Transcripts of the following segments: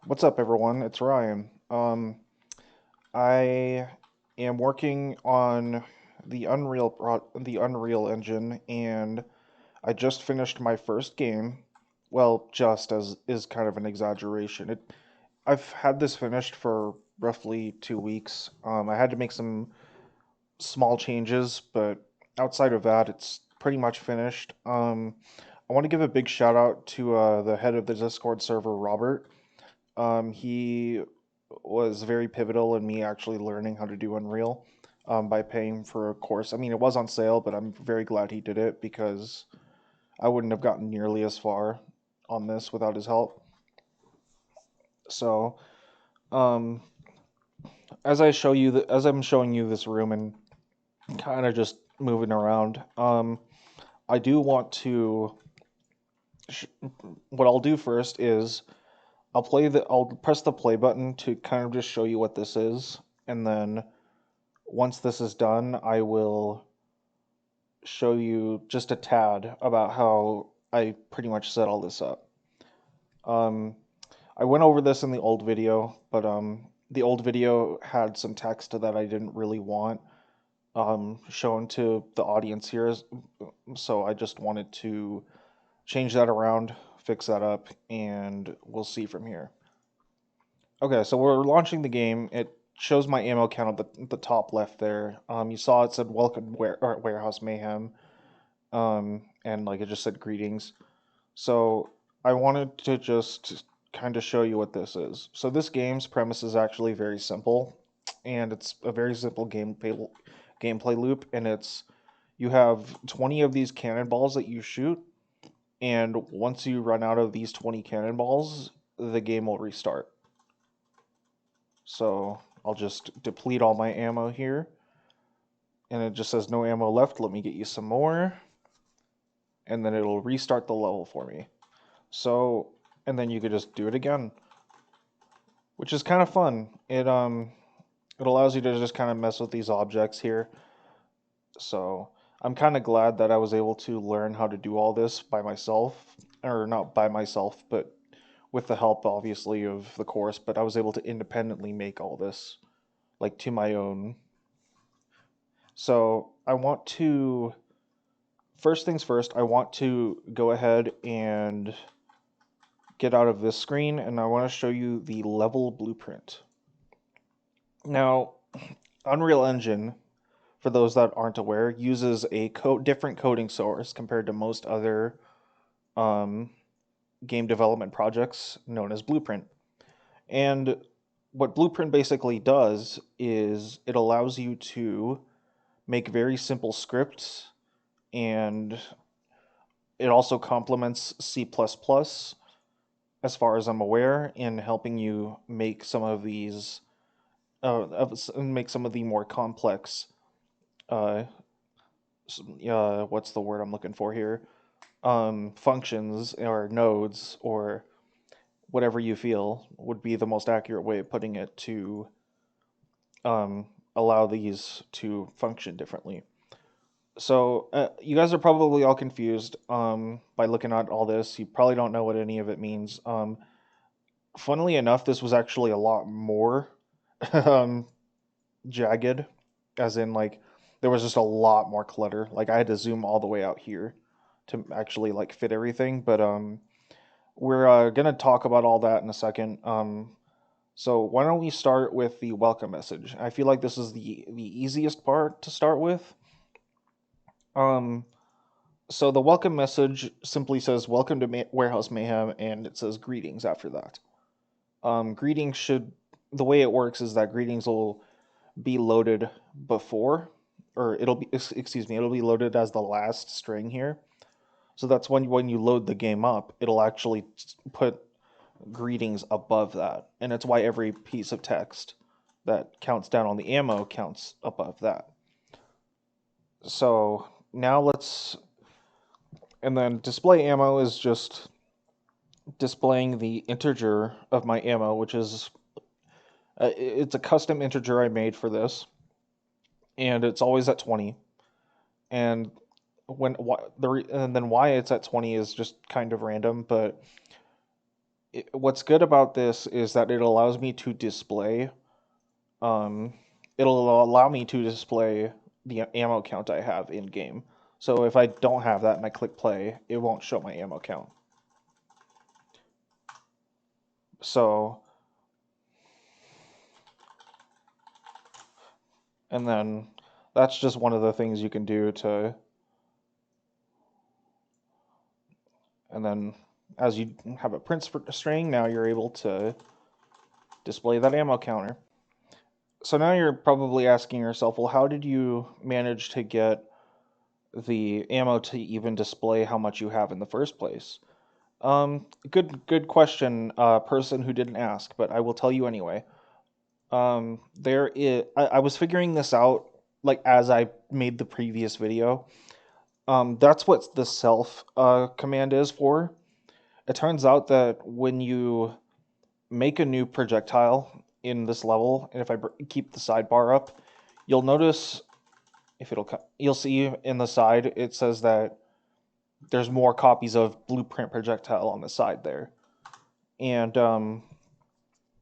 What's up, everyone? It's Ryan. I am working on the Unreal Engine, and I just finished my first game. Well, just as is kind of an exaggeration. I've had this finished for roughly 2 weeks. I had to make some small changes, but outside of that, it's pretty much finished. I want to give a big shout out to the head of the Discord server, Robert. He was very pivotal in me actually learning how to do Unreal by paying for a course. I mean, it was on sale, but I'm very glad he did it because I wouldn't have gotten nearly as far on this without his help. So, um, as I'm showing you this room and kind of just moving around, I do want to. Sh- what I'll do first is I'll press the play button to kind of just show you what this is, and then once this is done, I will show you just a tad about how I pretty much set all this up. Um, I went over this in the old video, but the old video had some text that I didn't really want shown to the audience here, so I just wanted to change that around, fix that up, and we'll see from here. Okay, so we're launching the game. It shows my ammo count at the top left there. You saw it said "Welcome Warehouse Mayhem," and like it just said "Greetings." So I wanted to just kind of show you what this is. So this game's premise is actually very simple, and it's a very simple gameplay loop. And it's you have 20 of these cannonballs that you shoot, and once you run out of these 20 cannonballs, the game will restart. So I'll just deplete all my ammo here. And it just says no ammo left. Let me get you some more. And then it'll restart the level for me. So, and then you could just do it again, which is kind of fun. It allows you to just kind of mess with these objects here. So I'm kind of glad that I was able to learn how to do all this by myself, or not by myself, but with the help, obviously, of the course. But I was able to independently make all this, like to my own. So I want to first things first, I want to go ahead and get out of this screen and I want to show you the level blueprint. Now, Unreal Engine, for those that aren't aware, uses a different coding source compared to most other um, game development projects known as Blueprint. And what Blueprint basically does is it allows you to make very simple scripts, and it also complements C++, as far as I'm aware, in helping you make some of these, make some of the more complex, uh, what's the word I'm looking for here? Functions or nodes or whatever you feel would be the most accurate way of putting it to um, allow these to function differently. So you guys are probably all confused by looking at all this. You probably don't know what any of it means. Funnily enough, this was actually a lot more um, jagged, as in like there was just a lot more clutter. Like I had to zoom all the way out here to actually like fit everything. But we're gonna talk about all that in a second. So why don't we start with the welcome message? I feel like this is the easiest part to start with. Um, so the welcome message simply says "Welcome to Warehouse Mayhem," and it says "Greetings" after that. Greetings should the way it works is that greetings will be loaded before, or excuse me, it'll be loaded as the last string here. So that's when you load the game up, it'll actually put greetings above that, and it's why every piece of text that counts down on the ammo counts above that. So now let's, and then display ammo is just displaying the integer of my ammo, which is it's a custom integer I made for this, and it's always at 20. And and then why it's at 20 is just kind of random, but what's good about this is that it allows me to display, um, it'll allow me to display the ammo count I have in game. So if I don't have that and I click play, it won't show my ammo count. So, and then that's just one of the things you can do to, and then as you have a print string, now you're able to display that ammo counter. So now you're probably asking yourself, well, how did you manage to get the ammo to even display how much you have in the first place? Good question, person who didn't ask, but I will tell you anyway. I was figuring this out like as I made the previous video. That's what the self command is for. It turns out that when you make a new projectile in this level, and if I keep the sidebar up, you'll notice you'll see in the side it says that there's more copies of blueprint projectile on the side there. And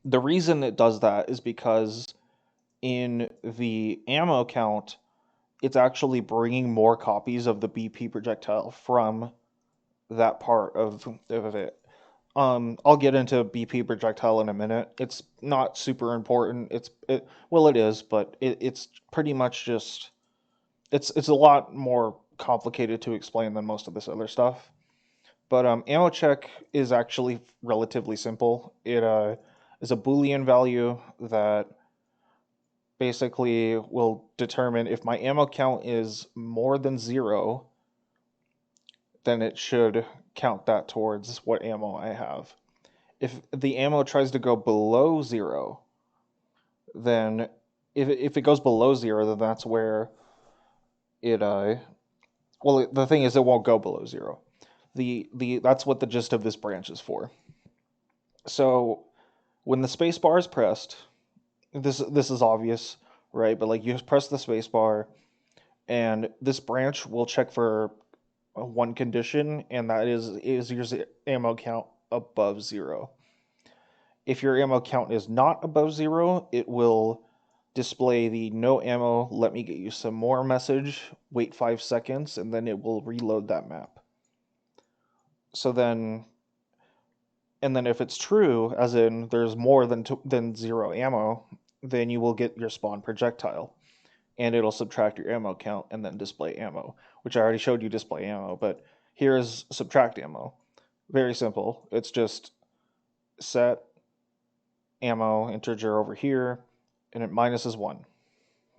the reason it does that is because in the ammo count, it's actually bringing more copies of the BP projectile from that part of it. I'll get into BP projectile in a minute. It's not super important. Well, it is, but it's pretty much just it's a lot more complicated to explain than most of this other stuff. But ammo check is actually relatively simple. It is a Boolean value that basically will determine if my ammo count is more than 0, then it should count that towards what ammo I have. If the ammo tries to go below 0, then if it goes below 0, then that's where it well, the thing is it won't go below 0. The that's what the gist of this branch is for. So when the space bar is pressed, this is obvious, right? But like you just press the space bar, and this branch will check for one condition, and that is your ammo count above 0. If your ammo count is not above 0, it will display the no ammo, let me get you some more message, wait 5 seconds, and then it will reload that map. So then, and then if it's true, as in there's more than 0 ammo, then you will get your spawn projectile, and it'll subtract your ammo count and then display ammo, which I already showed you display ammo, but here is subtract ammo. Very simple. It's just set ammo integer over here, and it minuses 1.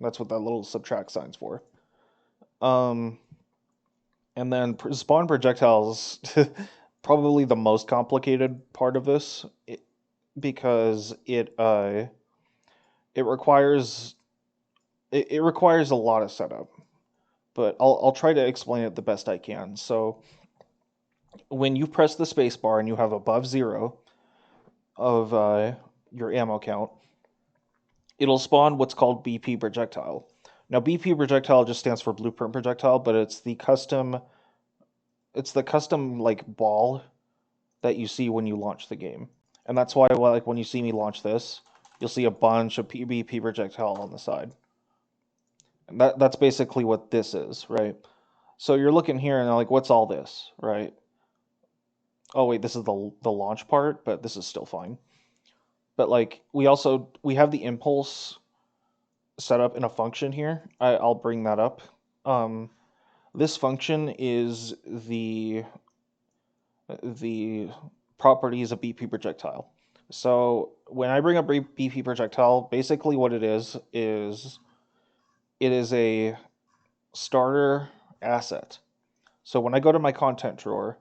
That's what that little subtract sign's for. And then spawn projectiles, probably the most complicated part of this, because it requires a lot of setup. But I'll try to explain it the best I can. So when you press the space bar and you have above 0 of your ammo count, it'll spawn what's called BP projectile. Now BP projectile just stands for blueprint projectile, but it's the custom like ball that you see when you launch the game. And that's why like when you see me launch this, you'll see a bunch of BP projectile on the side. And that's basically what this is, right? So you're looking here and like, what's all this, right? Oh wait, this is the launch part, but this is still fine. But like we have the impulse set up in a function here. I'll bring that up. This function is the properties of BP projectile. So when I bring up BP projectile, basically what it is it is a starter asset. So when I go to my content drawer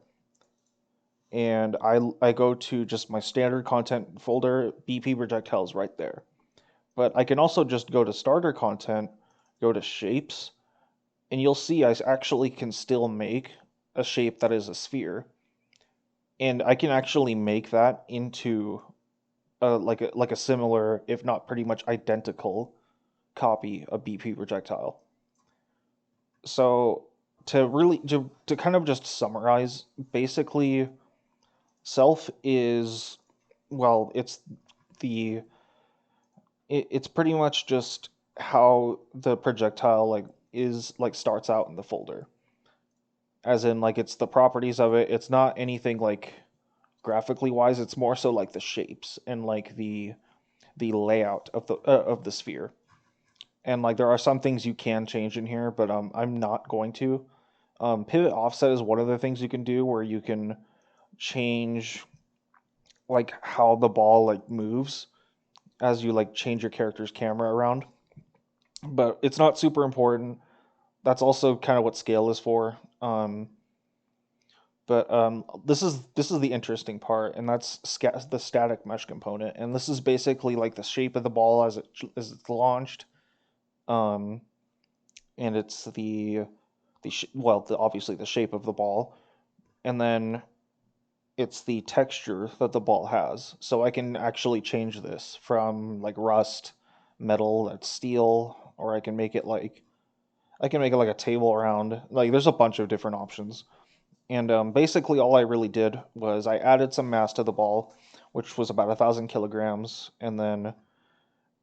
and I go to just my standard content folder, BP projectile is right there. But I can also just go to starter content, go to shapes, and you'll see I actually can still make a shape that is a sphere. And I can actually make that into like a similar, if not pretty much identical, copy of BP projectile. So to kind of just summarize, basically self is well, it's pretty much just how the projectile starts out in the folder. As in, like, it's the properties of it. It's not anything like graphically wise. It's more so like the shapes and like the layout of the sphere. And like there are some things you can change in here, but I'm not going to. Pivot offset is one of the things you can do where you can change like how the ball like moves as you like change your character's camera around. But it's not super important. That's also kind of what scale is for. But this is the interesting part, and that's the static mesh component. And this is basically like the shape of the ball as it's launched. Um, and it's obviously the shape of the ball, and then it's the texture that the ball has. So I can actually change this from like rust, metal, that's steel, or I can make it like a table around. Like there's a bunch of different options. And basically, all I really did was I added some mass to the ball, which was about 1,000 kilograms, and then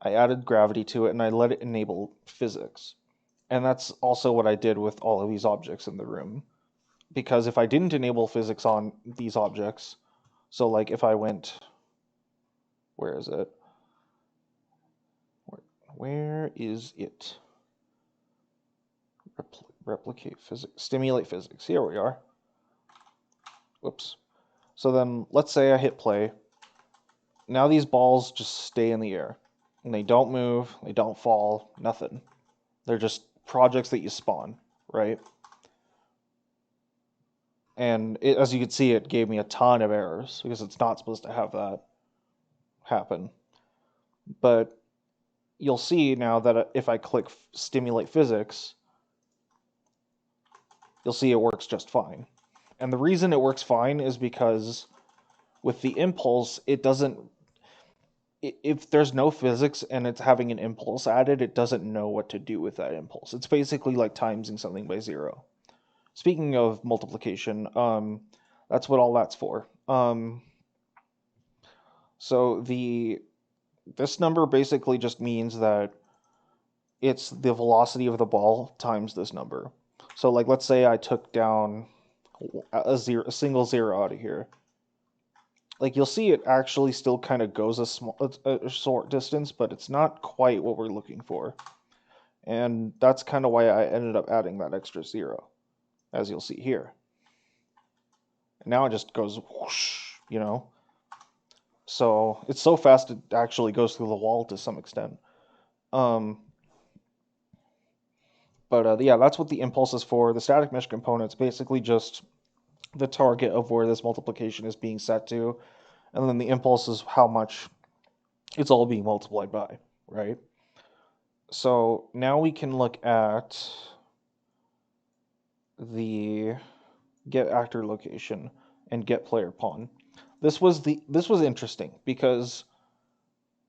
I added gravity to it, and I let it enable physics. And that's also what I did with all of these objects in the room. Because if I didn't enable physics on these objects, so like if I went, where is it? Where is it? Replicate physics, stimulate physics. Here we are. Whoops. So then let's say I hit play. Now these balls just stay in the air. And they don't move, they don't fall, nothing. They're just projects that you spawn, right? And as you can see, it gave me a ton of errors because it's not supposed to have that happen. But you'll see now that if I click stimulate physics, you'll see it works just fine. And the reason it works fine is because with the impulse, it doesn't. If there's no physics and it's having an impulse added, it doesn't know what to do with that impulse. It's basically like timesing something by 0. Speaking of multiplication, that's what all that's for. So this number basically just means that it's the velocity of the ball times this number. So like let's say I took down a single 0 out of here. Like you'll see it actually still kind of goes a short distance, but it's not quite what we're looking for. And that's kind of why I ended up adding that extra 0, as you'll see here. And now it just goes whoosh, So it's so fast it actually goes through the wall to some extent. But yeah, that's what the impulse is for. The static mesh component's basically just the target of where this multiplication is being set to, and then the impulse is how much it's all being multiplied by, right? So now we can look at the get actor location and get player pawn. This was interesting because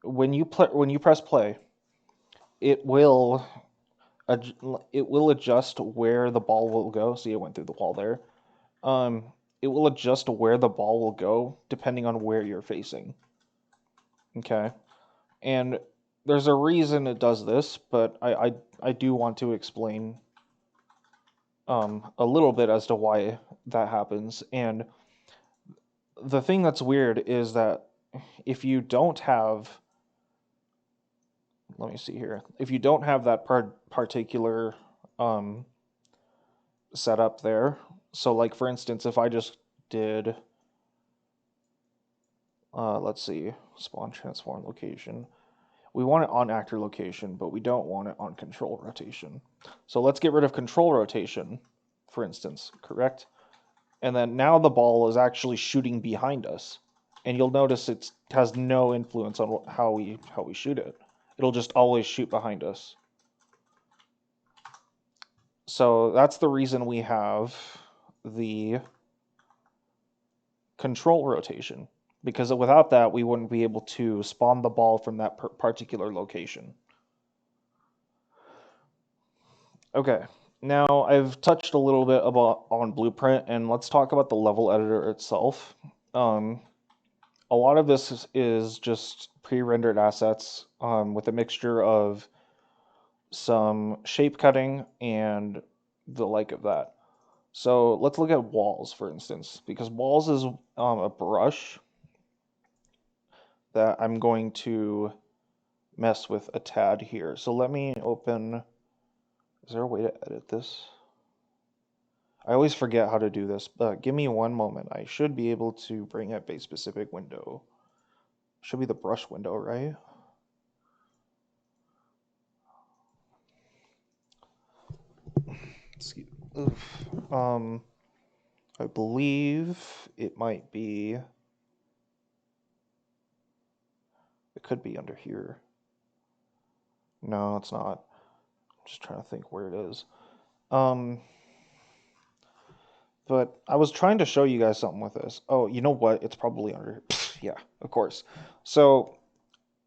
when you press play, it will adjust where the ball will go. See, it went through the wall there. Um, it will adjust where the ball will go depending on where you're facing. Okay, and there's a reason it does this, but I do want to explain a little bit as to why that happens. And the thing that's weird is that if you don't have, let me see here, if you don't have that particular setup there, so like for instance, if I just did, let's see, spawn transform location. We want it on actor location, but we don't want it on control rotation. So let's get rid of control rotation, for instance, correct? And then now the ball is actually shooting behind us. And you'll notice it has no influence on how we shoot it. It'll just always shoot behind us. So that's the reason we have the control rotation. Because without that, we wouldn't be able to spawn the ball from that particular location. Okay, now I've touched a little bit on Blueprint, and let's talk about the level editor itself. a lot of this is just pre-rendered assets with a mixture of some shape cutting and the like of that. So let's look at walls, for instance, because walls is a brush that I'm going to mess with a tad here. So let me open, is there a way to edit this? I always forget how to do this, but give me one moment. I should be able to bring up a specific window. Should be the brush window, right? Excuse me. I believe it might be, it could be under here. No, it's not. I'm just trying to think where it is. But I was trying to show you guys something with this. Oh, you know what? It's probably under here. Yeah, of course. So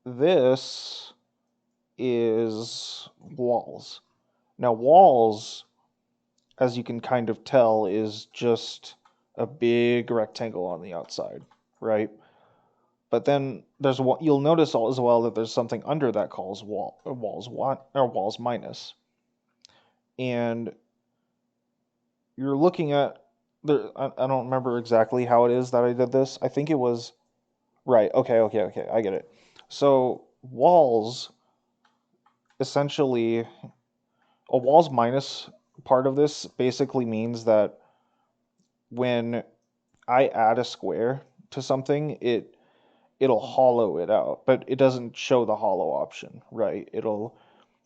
this is walls. Now, walls, as you can kind of tell, is just a big rectangle on the outside, right? But then there's what you'll notice as well that there's something under that calls walls one or walls minus, and you're looking at there. I don't remember exactly how it is that I did this. I think it was right. Okay. I get it. So walls essentially a walls minus part of this basically means that when I add a square to something, it'll hollow it out, but it doesn't show the hollow option, right?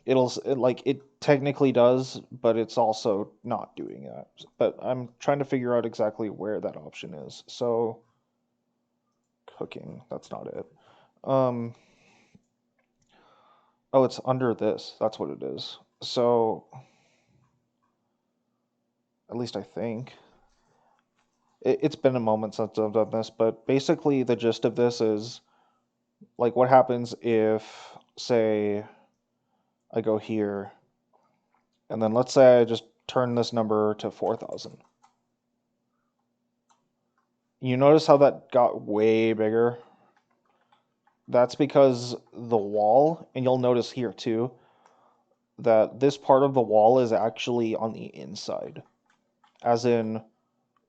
Like it technically does, but it's also not doing that. But I'm trying to figure out exactly where that option is. So cooking, that's not it. Um, oh, it's under this. That's what it is. So at least I think. It's been a moment since I've done this, but basically the gist of this is like what happens if, say, I go here, and then let's say I just turn this number to 4,000. You notice how that got way bigger? That's because the wall, and you'll notice here too, that this part of the wall is actually on the inside. As in,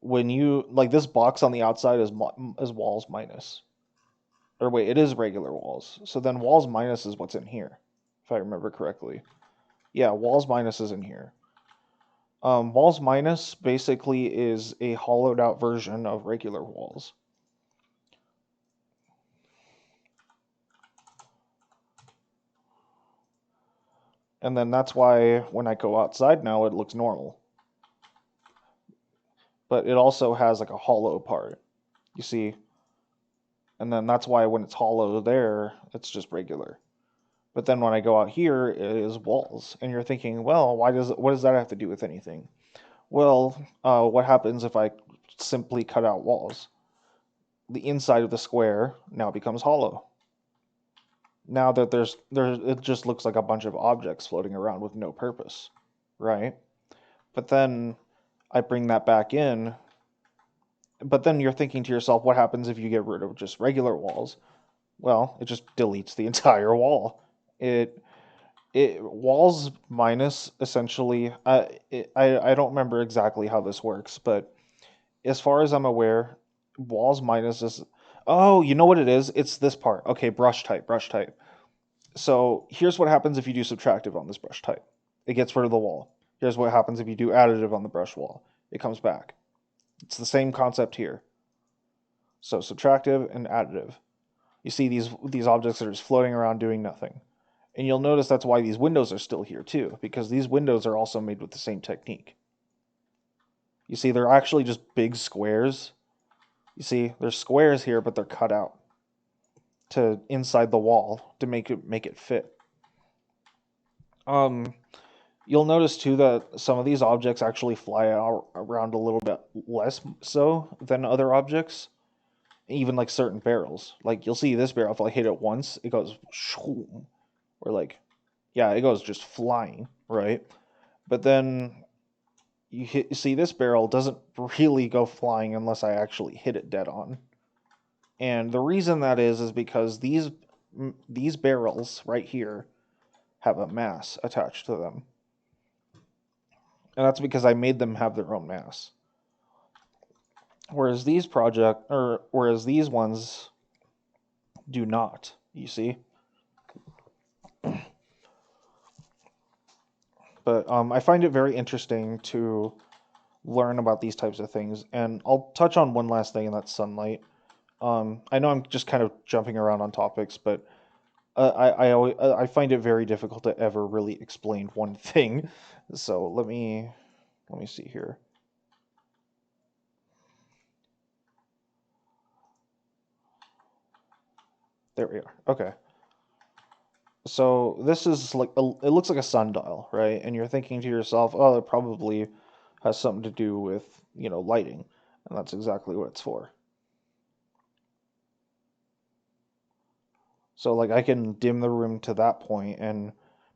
when you, like this box on the outside is walls minus. Or wait, it is regular walls. So then walls minus is what's in here, if I remember correctly. Yeah, walls minus is in here. Walls minus basically is a hollowed out version of regular walls. And then that's why when I go outside now, it looks normal. But it also has like a hollow part, you see? And then that's why when it's hollow there, it's just regular. But then when I go out here, it is walls. And you're thinking, well, what does that have to do with anything? Well, what happens if I simply cut out walls? The inside of the square now becomes hollow. Now that it just looks like a bunch of objects floating around with no purpose, right? But then I bring that back in. But then you're thinking to yourself, what happens if you get rid of just regular walls? Well, it just deletes the entire wall. It walls minus essentially. I don't remember exactly how this works, but as far as I'm aware, walls minus is. Oh, you know what it is? It's this part. Okay, brush type. So here's what happens if you do subtractive on this brush type. It gets rid of the wall. Here's what happens if you do additive on the brush wall. It comes back. It's the same concept here. So subtractive and additive. You see these objects that are just floating around doing nothing. And you'll notice that's why these windows are still here too, because these windows are also made with the same technique. You see, they're actually just big squares. You see, there's squares here, but they're cut out to inside the wall to make it fit. You'll notice too that some of these objects actually fly out around a little bit less so than other objects. Even like certain barrels. Like you'll see this barrel, if I hit it once, it goes or like, yeah, it goes just flying, right? But then you see this barrel doesn't really go flying unless I actually hit it dead on. And the reason that is because these barrels right here have a mass attached to them. And that's because I made them have their own mass. Whereas these ones do not, you see? But I find it very interesting to learn about these types of things. And I'll touch on one last thing, and that's sunlight. I know I'm just kind of jumping around on topics, but I find it very difficult to ever really explain one thing. So let me see here. There we are. Okay. So this is like it looks like a sundial, right? And you're thinking to yourself, oh, it probably has something to do with, lighting. And that's exactly what it's for. So like I can dim the room to that point and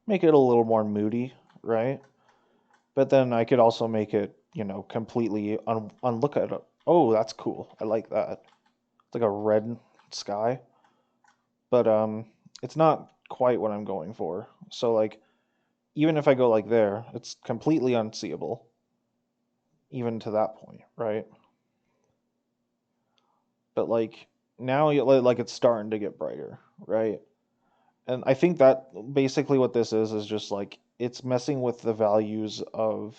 make it a little more moody, right? But then I could also make it, completely unlook at it. Oh, that's cool. I like that. It's like a red sky, but it's not quite what I'm going for. So like even if I go like there, it's completely unseeable even to that point, right? But like now like it's starting to get brighter, right? And I think that basically what this is just like it's messing with the values of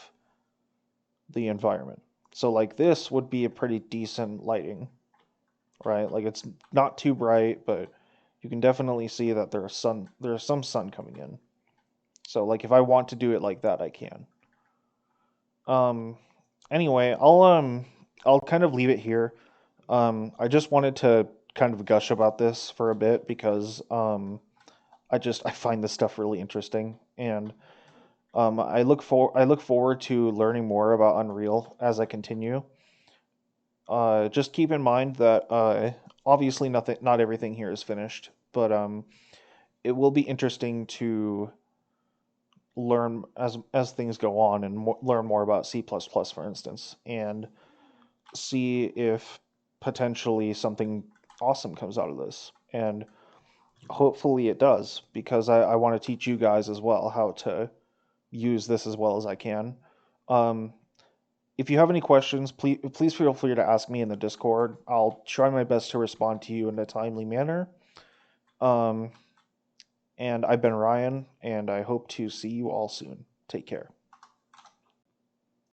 the environment. So like this would be a pretty decent lighting, right? Like it's not too bright, but you can definitely see that there's some sun coming in. So like if I want to do it like that, I can. Um anyway, I'll kind of leave it here. I just wanted to kind of gush about this for a bit because I find this stuff really interesting, and I look forward to learning more about Unreal as I continue. Just keep in mind that obviously not everything here is finished, but it will be interesting to learn as things go on and learn more about C++, for instance, and see if potentially something awesome comes out of this. And hopefully it does, because I want to teach you guys as well how to use this as well as I can. Um, if you have any questions, please feel free to ask me in the Discord. I'll try my best to respond to you in a timely manner. Um, and I've been Ryan, and I hope to see you all soon. Take care.